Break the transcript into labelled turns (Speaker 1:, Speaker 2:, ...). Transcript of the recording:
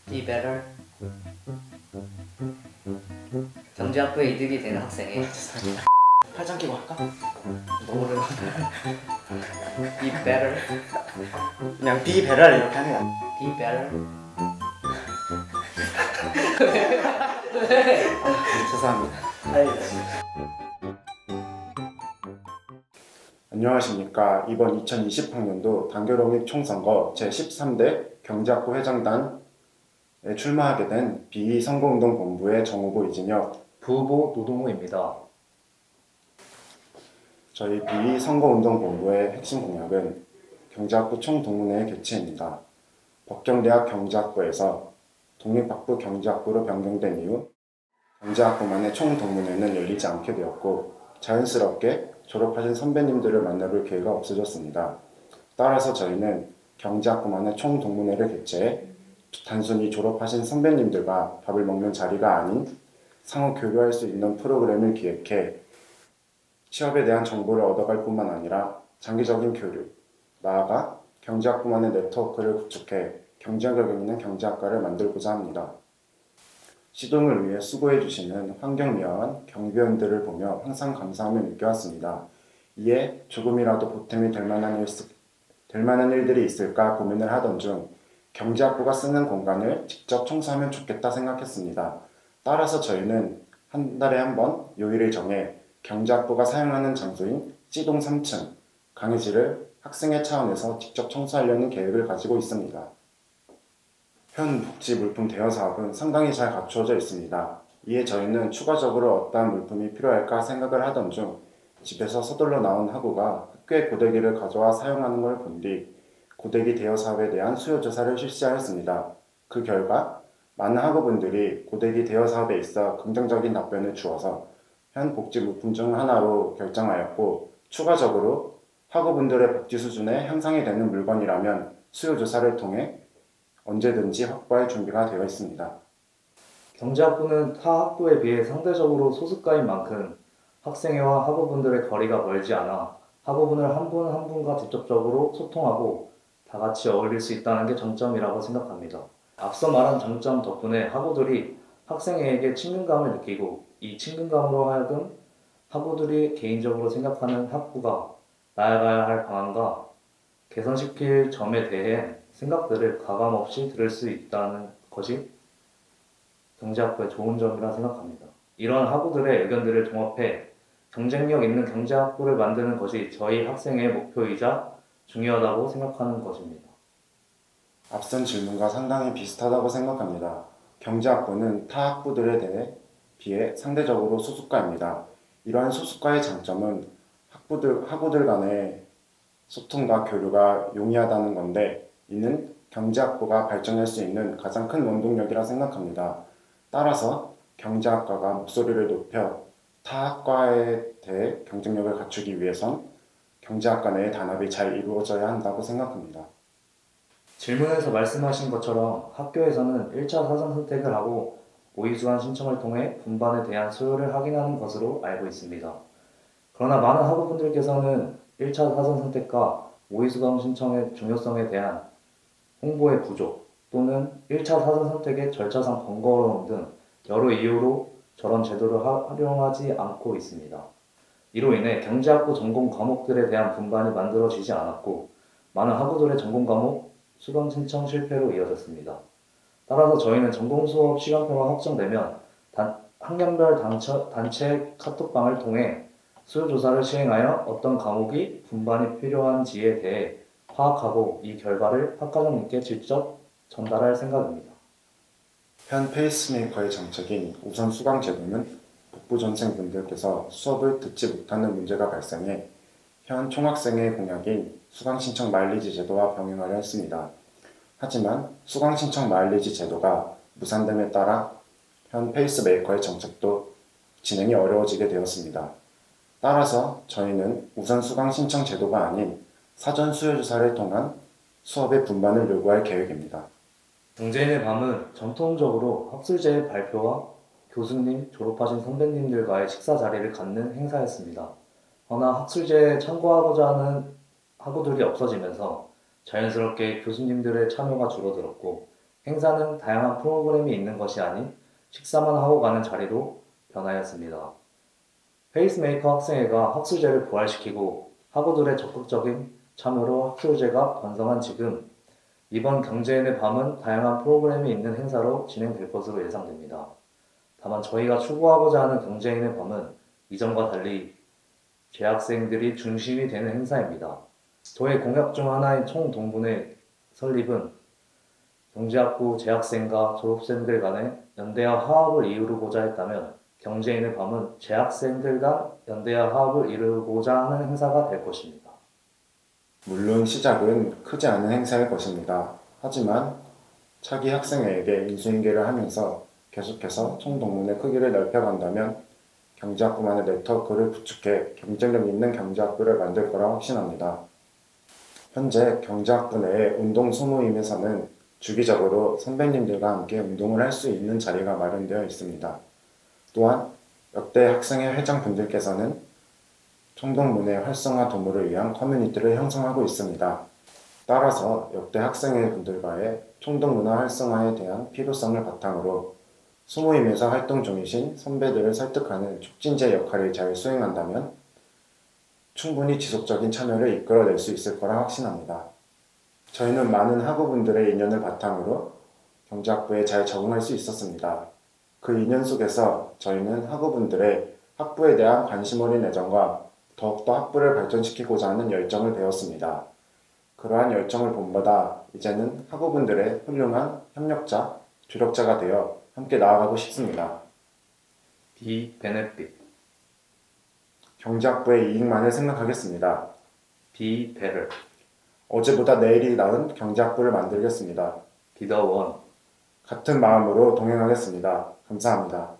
Speaker 1: Be better. 경제학부에 이득이 되는 학생이
Speaker 2: 팔짱 끼고 할까?
Speaker 1: 뭐를 Be better.
Speaker 2: 그냥 비배럴 이렇게 하는 거야.
Speaker 1: Be better.
Speaker 2: 죄송합니다.
Speaker 3: 안녕하십니까. 이번 2020학년도 단결홍익 총선거 제13대 경제학부 회장단에 출마하게 된 비선거운동본부의 정후보 이진혁,
Speaker 4: 부후보 노동호입니다.
Speaker 3: 저희 비선거운동본부의 핵심 공약은 경제학부 총동문회 개최입니다. 법경대학 경제학부에서 독립학부 경제학부로 변경된 이후 경제학부만의 총동문회는 열리지 않게 되었고 자연스럽게 졸업하신 선배님들을 만나볼 기회가 없어졌습니다. 따라서 저희는 경제학부만의 총동문회를 개최해 단순히 졸업하신 선배님들과 밥을 먹는 자리가 아닌 상호 교류할 수 있는 프로그램을 기획해 취업에 대한 정보를 얻어갈 뿐만 아니라 장기적인 교류, 나아가 경제학부만의 네트워크를 구축해 경제학을 있는 경제학과를 만들고자 합니다. 시동을 위해 수고해주시는 환경미화원 경비원들을 보며 항상 감사함을 느껴왔습니다. 이에 조금이라도 보탬이 될 만한 일들이 있을까 고민을 하던 중 경제학부가 쓰는 공간을 직접 청소하면 좋겠다 생각했습니다. 따라서 저희는 한 달에 한 번 요일을 정해 경제학부가 사용하는 장소인 C동 3층 강의실을 학생회 차원에서 직접 청소하려는 계획을 가지고 있습니다. 현 복지 물품 대여 사업은 상당히 잘 갖추어져 있습니다. 이에 저희는 추가적으로 어떠한 물품이 필요할까 생각을 하던 중 집에서 서둘러 나온 학우가 학교에 고데기를 가져와 사용하는 걸 본 뒤 고데기 대여 사업에 대한 수요 조사를 실시하였습니다. 그 결과 많은 학우분들이 고데기 대여 사업에 있어 긍정적인 답변을 주어서 현 복지 물품 중 하나로 결정하였고 추가적으로 학우분들의 복지 수준에 향상이 되는 물건이라면 수요 조사를 통해 언제든지 확보할 준비가 되어 있습니다.
Speaker 4: 경제학부는 타 학부에 비해 상대적으로 소수과인 만큼 학생회와 학우분들의 거리가 멀지 않아 학우분을 한 분 한 분과 직접적으로 소통하고 다 같이 어울릴 수 있다는 게 장점이라고 생각합니다. 앞서 말한 장점 덕분에 학우들이 학생회에게 친근감을 느끼고 이 친근감으로 하여금 학우들이 개인적으로 생각하는 학부가 나아가야 할 방안과 개선시킬 점에 대해 생각들을 가감없이 들을 수 있다는 것이 경제학부의 좋은 점이라 생각합니다. 이런 학우들의 의견들을 종합해 경쟁력 있는 경제학부를 만드는 것이 저희 학생의 목표이자 중요하다고 생각하는 것입니다.
Speaker 3: 앞선 질문과 상당히 비슷하다고 생각합니다. 경제학부는 타 학부들에 비해 상대적으로 소수과입니다. 이러한 소수과의 장점은 학우들 간의 소통과 교류가 용이하다는 건데 이는 경제학부가 발전할 수 있는 가장 큰 원동력이라 생각합니다. 따라서 경제학과가 목소리를 높여 타 학과에 대해 경쟁력을 갖추기 위해선 경제학과 내의 단합이 잘 이루어져야 한다고 생각합니다.
Speaker 4: 질문에서 말씀하신 것처럼 학교에서는 1차 사전 선택을 하고 모의수강 신청을 통해 분반에 대한 수요를 확인하는 것으로 알고 있습니다. 그러나 많은 학우분들께서는 1차 사전 선택과 모의수강 신청의 중요성에 대한 홍보의 부족 또는 1차 사전 선택의 절차상 번거로움 등 여러 이유로 저런 제도를 활용하지 않고 있습니다. 이로 인해 경제학부 전공 과목들에 대한 분반이 만들어지지 않았고 많은 학우들의 전공 과목 수강 신청 실패로 이어졌습니다. 따라서 저희는 전공 수업 시간표가 확정되면 학년별 단체 카톡방을 통해 수요 조사를 시행하여 어떤 과목이 분반이 필요한지에 대해 파악하고 이 결과를 학과장님께 직접 전달할 생각입니다.
Speaker 3: 현 페이스메이커의 정책인 우선 수강 제도는 복부전생분들께서 수업을 듣지 못하는 문제가 발생해 현 총학생의 공약인 수강신청 마일리지 제도와 병행하려 했습니다. 하지만 수강신청 마일리지 제도가 무산됨에 따라 현 페이스메이커의 정책도 진행이 어려워지게 되었습니다. 따라서 저희는 우선 수강신청 제도가 아닌 사전 수요조사를 통한 수업의 분반을 요구할 계획입니다.
Speaker 4: 경제인의 밤은 전통적으로 학술제의 발표와 교수님, 졸업하신 선배님들과의 식사 자리를 갖는 행사였습니다. 그러나 학술제에 참고하고자 하는 학우들이 없어지면서 자연스럽게 교수님들의 참여가 줄어들었고 행사는 다양한 프로그램이 있는 것이 아닌 식사만 하고 가는 자리로 변하였습니다. 페이스메이커 학생회가 학술제를 부활시키고 학우들의 적극적인 참여로 학술제가 번성한 지금 이번 경제인의 밤은 다양한 프로그램이 있는 행사로 진행될 것으로 예상됩니다. 다만 저희가 추구하고자 하는 경제인의 밤은 이전과 달리 재학생들이 중심이 되는 행사입니다. 저의 공약 중 하나인 총동문회 설립은 경제학부 재학생과 졸업생들 간의 연대와 화합을 이루고자 했다면 경제인의 밤은 재학생들 간 연대와 화합을 이루고자 하는 행사가 될 것입니다.
Speaker 3: 물론 시작은 크지 않은 행사일 것입니다. 하지만 차기 학생회에게 인수인계를 하면서 계속해서 총동문회 크기를 넓혀간다면 경제학부만의 네트워크를 구축해 경쟁력 있는 경제학부를 만들 거라 확신합니다. 현재 경제학부 내의 운동 소모임에서는 주기적으로 선배님들과 함께 운동을 할 수 있는 자리가 마련되어 있습니다. 또한 역대 학생회 회장분들께서는 총동문회 활성화 도모를 위한 커뮤니티를 형성하고 있습니다. 따라서 역대 학생회 분들과의 총동문화 활성화에 대한 필요성을 바탕으로 소모임에서 활동 중이신 선배들을 설득하는 촉진제 역할을 잘 수행한다면 충분히 지속적인 참여를 이끌어낼 수 있을 거라 확신합니다. 저희는 많은 학우분들의 인연을 바탕으로 경제학부에 잘 적응할 수 있었습니다. 그 인연 속에서 저희는 학우분들의 학부에 대한 관심 어린 애정과 더욱더 학부를 발전시키고자 하는 열정을 배웠습니다. 그러한 열정을 본받아 이제는 학우분들의 훌륭한 협력자, 조력자가 되어 함께 나아가고 싶습니다.
Speaker 4: Be benefit,
Speaker 3: 경제학부의 이익만을 생각하겠습니다.
Speaker 4: be better,
Speaker 3: 어제보다 내일이 나은 경제학부를 만들겠습니다.
Speaker 4: be the one.
Speaker 3: 같은 마음으로 동행하겠습니다. 감사합니다.